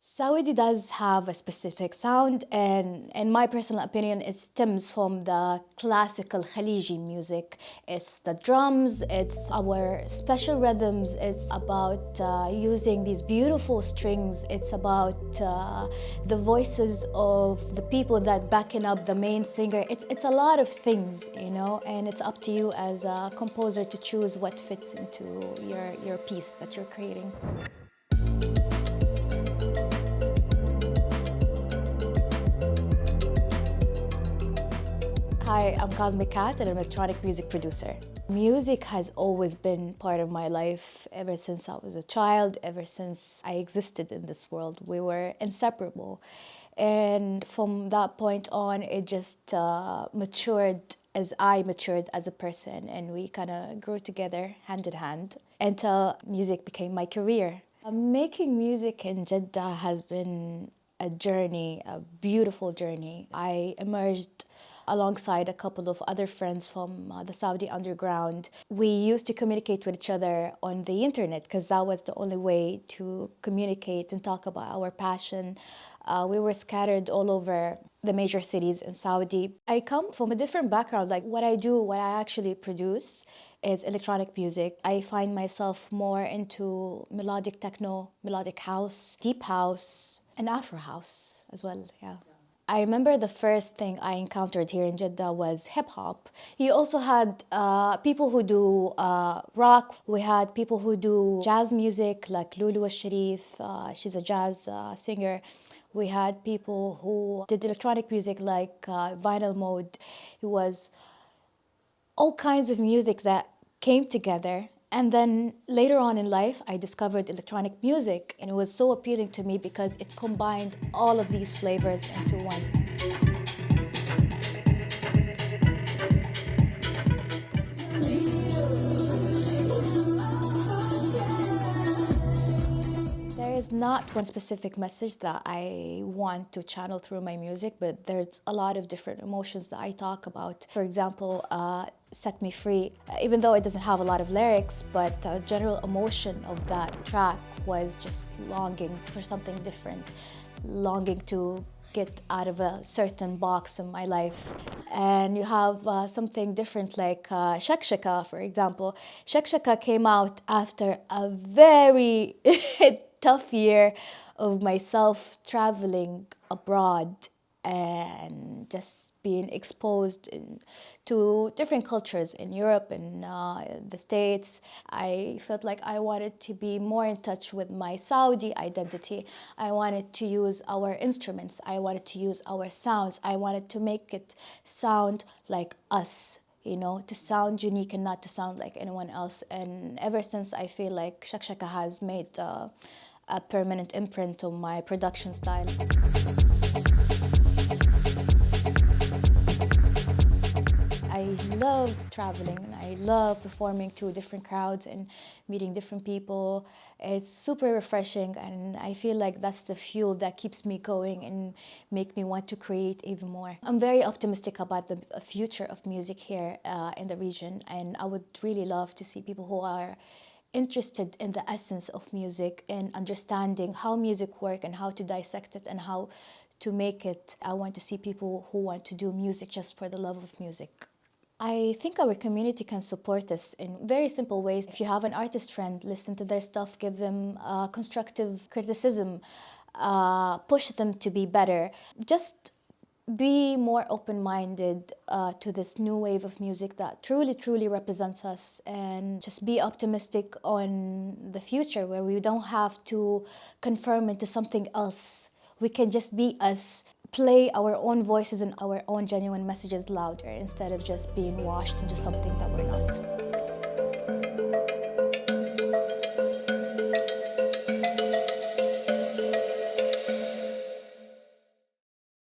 Saudi does have a specific sound, and in my personal opinion, it stems from the classical Khaliji music. It's the drums, it's our special rhythms, it's about using these beautiful strings, it's about the voices of the people that backing up the main singer. It's a lot of things, you know, and it's up to you as a composer to choose what fits into your piece that you're creating. Hi, I'm Cosmicat, and I'm an electronic music producer. Music has always been part of my life ever since I was a child, ever since I existed in this world. We were inseparable. And from that point on, it just matured as I matured as a person, and we kind of grew together hand in hand until music became my career. Making music in Jeddah has been a journey, a beautiful journey. I emerged alongside a couple of other friends from the Saudi underground. We used to communicate with each other on the internet because that was the only way to communicate and talk about our passion. We were scattered all over the major cities in Saudi. I come from a different background. Like what I do, what I actually produce is electronic music. I find myself more into melodic techno, melodic house, deep house, and Afro house as well, yeah. I remember the first thing I encountered here in Jeddah was hip hop. You also had people who do rock. We had people who do jazz music, like Lulu Sharif. She's a jazz singer. We had people who did electronic music, like Vinyl Mode. It was all kinds of music that came together. And then later on in life, I discovered electronic music, and it was so appealing to me because it combined all of these flavors into one. There is not one specific message that I want to channel through my music, but there's a lot of different emotions that I talk about. For example, Set Me Free, even though it doesn't have a lot of lyrics, but the general emotion of that track was just longing for something different, longing to get out of a certain box in my life. And you have something different like Shakshaka, for example. Shakshaka came out after a very tough year of myself traveling abroad and just being exposed to different cultures in Europe and the States. I felt like I wanted to be more in touch with my Saudi identity. I wanted to use our instruments. I wanted to use our sounds. I wanted to make it sound like us, you know, to sound unique and not to sound like anyone else. And ever since, I feel like Shakshaka has made a permanent imprint on my production style. I love traveling and I love performing to different crowds and meeting different people. It's super refreshing, and I feel like that's the fuel that keeps me going and make me want to create even more. I'm very optimistic about the future of music here in the region, and I would really love to see people who are interested in the essence of music and understanding how music works and how to dissect it and how to make it. I want to see people who want to do music just for the love of music. I think our community can support us in very simple ways. If you have an artist friend, listen to their stuff, give them constructive criticism, push them to be better. Just be more open-minded to this new wave of music that truly represents us, and just be optimistic on the future where we don't have to conform into something else. We can just be us, play our own voices and our own genuine messages louder instead of just being washed into something that we're not.